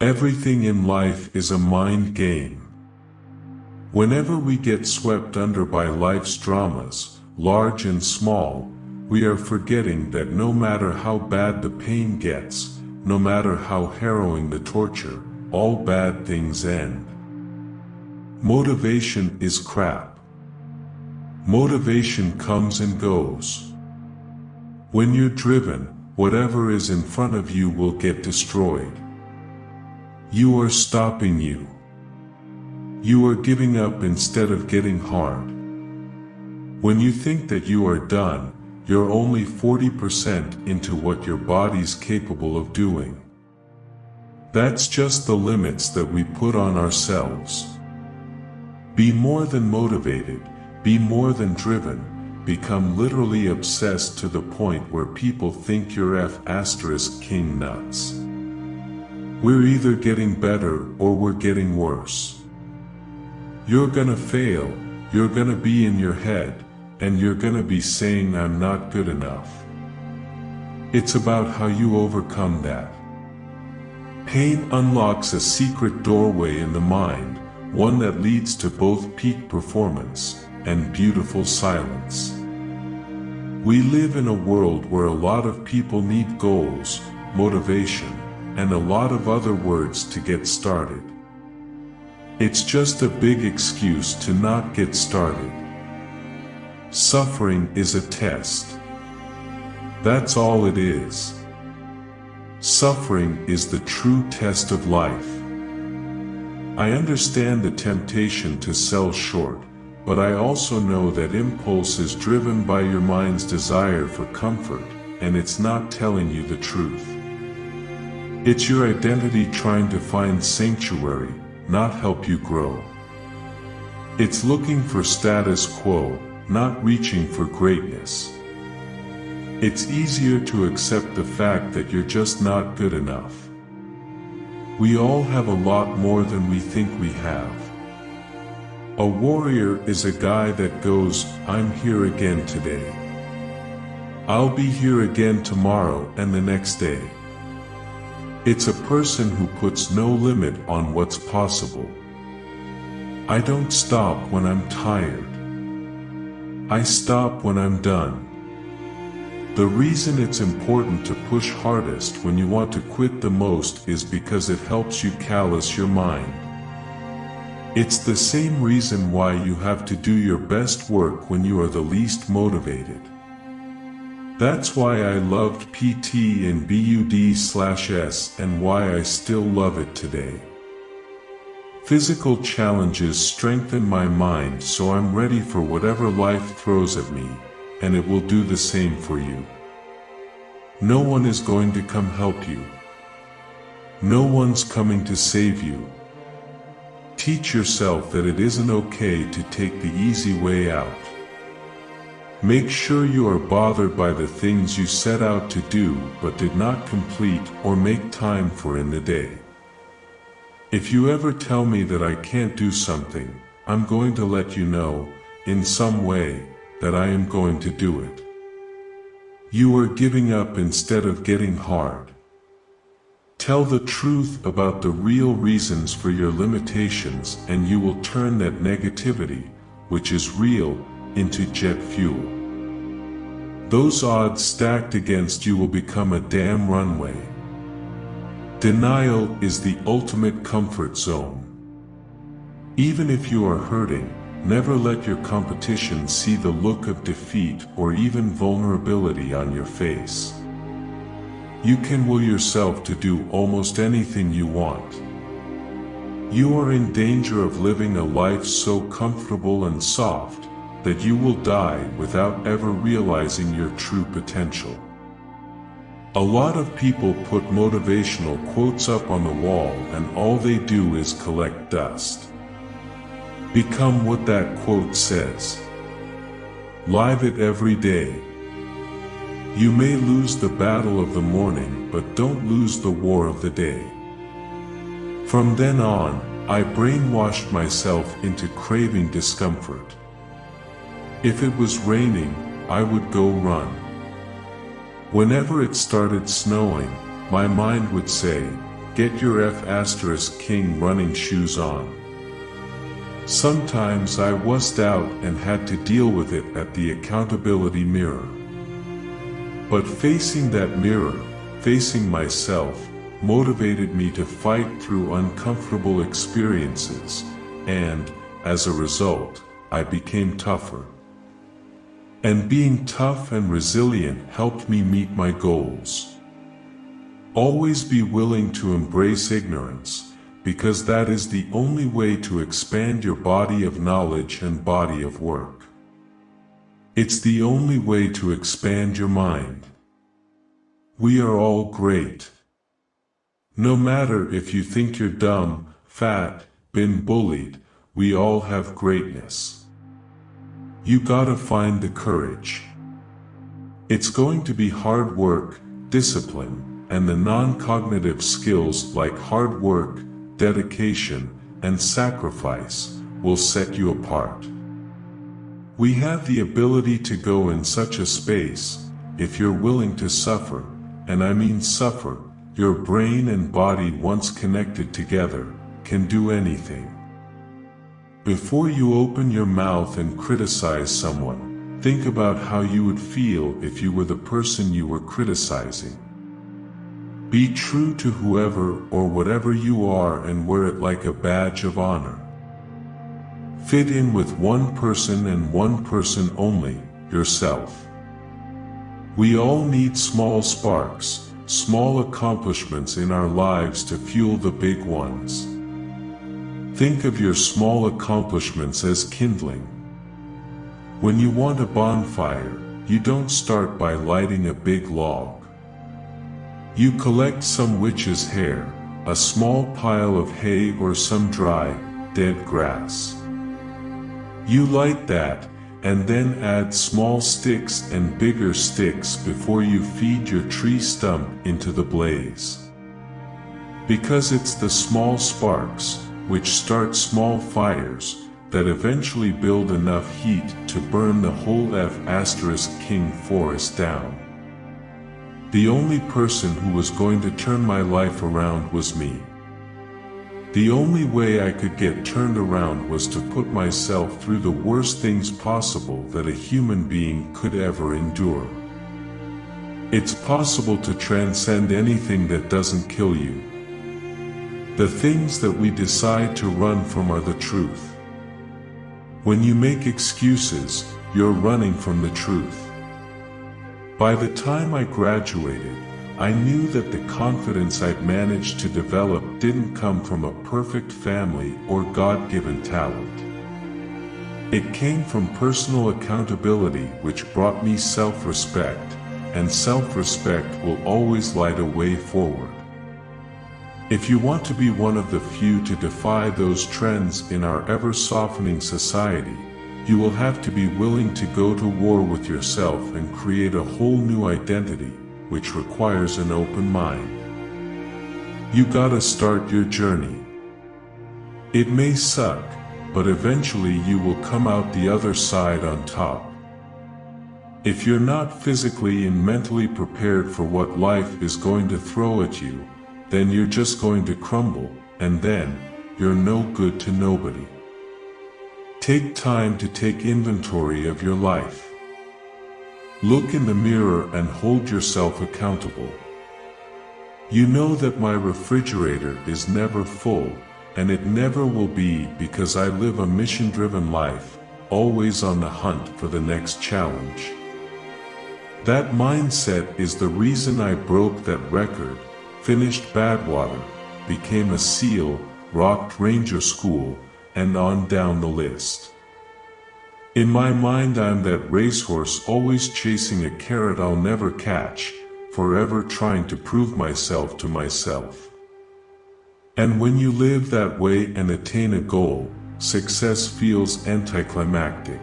Everything in life is a mind game. Whenever we get swept under by life's dramas, large and small, we are forgetting that no matter how bad the pain gets, no matter how harrowing the torture, all bad things end. Motivation is crap. Motivation comes and goes. When you're driven, whatever is in front of you will get destroyed. You are stopping you. You are giving up instead of getting hard. When you think that you are done, you're only 40% into what your body's capable of doing. That's just the limits that we put on ourselves. Be more than motivated, be more than driven, become literally obsessed to the point where people think you're F***king nuts. We're either getting better or we're getting worse. You're gonna fail, you're gonna be in your head, and you're gonna be saying I'm not good enough. It's about how you overcome that. Pain unlocks a secret doorway in the mind, one that leads to both peak performance and beautiful silence. We live in a world where a lot of people need goals, motivation, and a lot of other words to get started. It's just a big excuse to not get started. Suffering is a test. That's all it is. Suffering is the true test of life. I understand the temptation to sell short, but I also know that impulse is driven by your mind's desire for comfort, and it's not telling you the truth. It's your identity trying to find sanctuary, not help you grow. It's looking for status quo, not reaching for greatness. It's easier to accept the fact that you're just not good enough. We all have a lot more than we think we have. A warrior is a guy that goes, I'm here again today. I'll be here again tomorrow and the next day. It's a person who puts no limit on what's possible. I don't stop when I'm tired. I stop when I'm done. The reason it's important to push hardest when you want to quit the most is because it helps you callous your mind. It's the same reason why you have to do your best work when you are the least motivated. That's why I loved PT and BUD/S and why I still love it today. Physical challenges strengthen my mind, so I'm ready for whatever life throws at me, and it will do the same for you. No one is going to come help you. No one's coming to save you. Teach yourself that it isn't okay to take the easy way out. Make sure you are bothered by the things you set out to do but did not complete or make time for in the day. If you ever tell me that I can't do something, I'm going to let you know, in some way, that I am going to do it. You are giving up instead of getting hard. Tell the truth about the real reasons for your limitations and you will turn that negativity, which is real, into jet fuel. Those odds stacked against you will become a damn runway. Denial is the ultimate comfort zone. Even if you are hurting, never let your competition see the look of defeat or even vulnerability on your face. You can will yourself to do almost anything you want. You are in danger of living a life so comfortable and soft that you will die without ever realizing your true potential. A lot of people put motivational quotes up on the wall and all they do is collect dust. Become what that quote says. Live it every day. You may lose the battle of the morning, but don't lose the war of the day. From then on, I brainwashed myself into craving discomfort. If it was raining, I would go run. Whenever it started snowing, my mind would say, get your F***king running shoes on. Sometimes I wussed out and had to deal with it at the accountability mirror. But facing that mirror, facing myself, motivated me to fight through uncomfortable experiences, and, as a result, I became tougher. And being tough and resilient helped me meet my goals. Always be willing to embrace ignorance, because that is the only way to expand your body of knowledge and body of work. It's the only way to expand your mind. We are all great. No matter if you think you're dumb, fat, been bullied, we all have greatness. You gotta find the courage. It's going to be hard work, discipline, and the non-cognitive skills like hard work, dedication, and sacrifice will set you apart. We have the ability to go in such a space, if you're willing to suffer, and I mean suffer. Your brain and body, once connected together, can do anything. Before you open your mouth and criticize someone, think about how you would feel if you were the person you were criticizing. Be true to whoever or whatever you are and wear it like a badge of honor. Fit in with one person and one person only, yourself. We all need small sparks, small accomplishments in our lives to fuel the big ones. Think of your small accomplishments as kindling. When you want a bonfire, you don't start by lighting a big log. You collect some witch's hair, a small pile of hay or some dry, dead grass. You light that, and then add small sticks and bigger sticks before you feed your tree stump into the blaze. Because it's the small sparks, which start small fires, that eventually build enough heat to burn the whole F***king forest down. The only person who was going to turn my life around was me. The only way I could get turned around was to put myself through the worst things possible that a human being could ever endure. It's possible to transcend anything that doesn't kill you. The things that we decide to run from are the truth. When you make excuses, you're running from the truth. By the time I graduated, I knew that the confidence I'd managed to develop didn't come from a perfect family or God-given talent. It came from personal accountability, which brought me self-respect, and self-respect will always light a way forward. If you want to be one of the few to defy those trends in our ever-softening society, you will have to be willing to go to war with yourself and create a whole new identity, which requires an open mind. You gotta start your journey. It may suck, but eventually you will come out the other side on top. If you're not physically and mentally prepared for what life is going to throw at you, then you're just going to crumble, and then, you're no good to nobody. Take time to take inventory of your life. Look in the mirror and hold yourself accountable. You know that my refrigerator is never full, and it never will be, because I live a mission-driven life, always on the hunt for the next challenge. That mindset is the reason I broke that record, finished Badwater, became a SEAL, rocked Ranger School, and on down the list. In my mind, I'm that racehorse always chasing a carrot I'll never catch, forever trying to prove myself to myself. And when you live that way and attain a goal, success feels anticlimactic.